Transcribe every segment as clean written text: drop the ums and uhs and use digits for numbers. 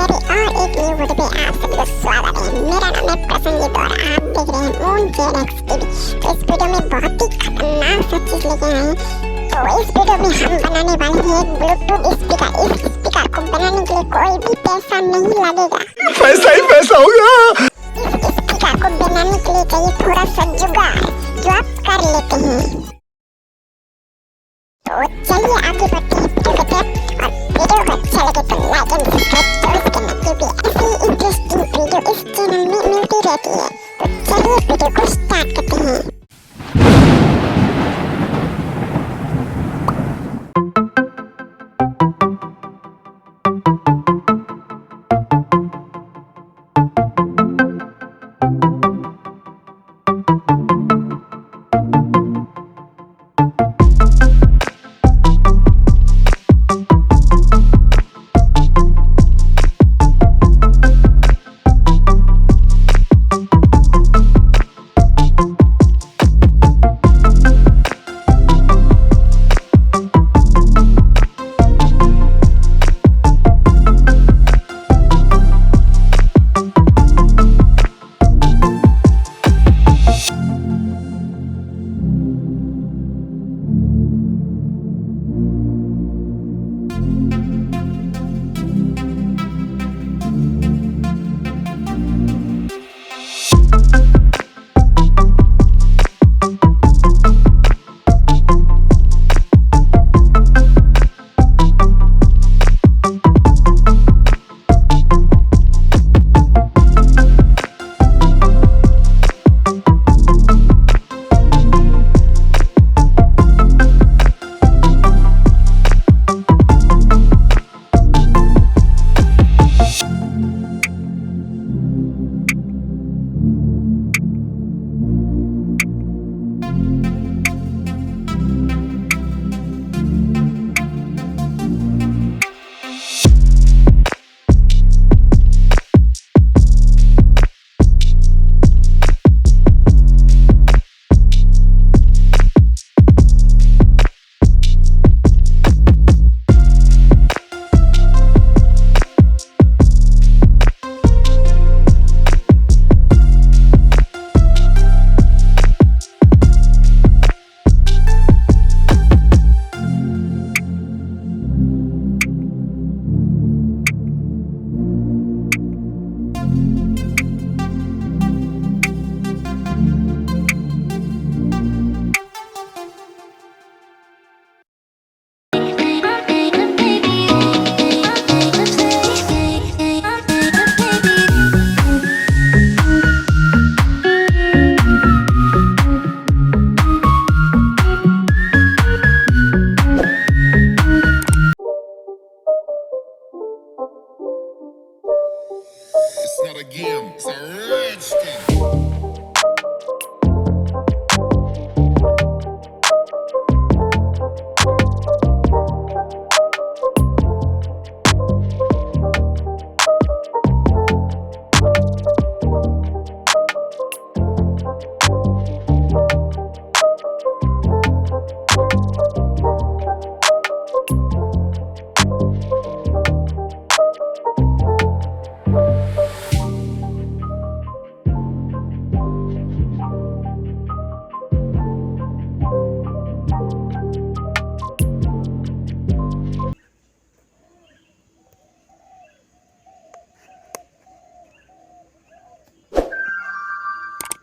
मेरी और एक न्यू वीडियो पे आप सभी को स्वागत है। मेरा नाम है प्रसन्नजीत और आप देख रहे हैं मून जेनेक्स टीवी। तो इस वीडियो में बहुत ही खतरनाक सा चीज लेके आए हैं। तो इस वीडियो में हम बनाने वाले हैं एक ब्लूटूथ स्पीकर। इस स्पीकर को बनाने के लिए कोई भी पैसा नहीं लगेगा, पैसा ही पैसा होगा। इस स्पीकर को बनाने के लिए चाहिए थोड़ा सा जुगाड़ जो आप कर लेते हैं। तो चलिए आगे बढ़ते हैं वीडियो की तरफ, और वीडियो को अच्छा लगे तो लाइक एंड सब्सक्राइब जरूर करना क्योंकि ऐसी इंटरेस्टिंग वीडियो इस चैनल में मिलती रहती है। तो चलिए वीडियो को स्टार्ट करते हैं। It's not a game, it's a rich thing.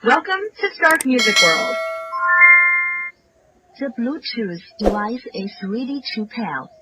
Welcome to Stark Music World. The Bluetooth device is ready to pair.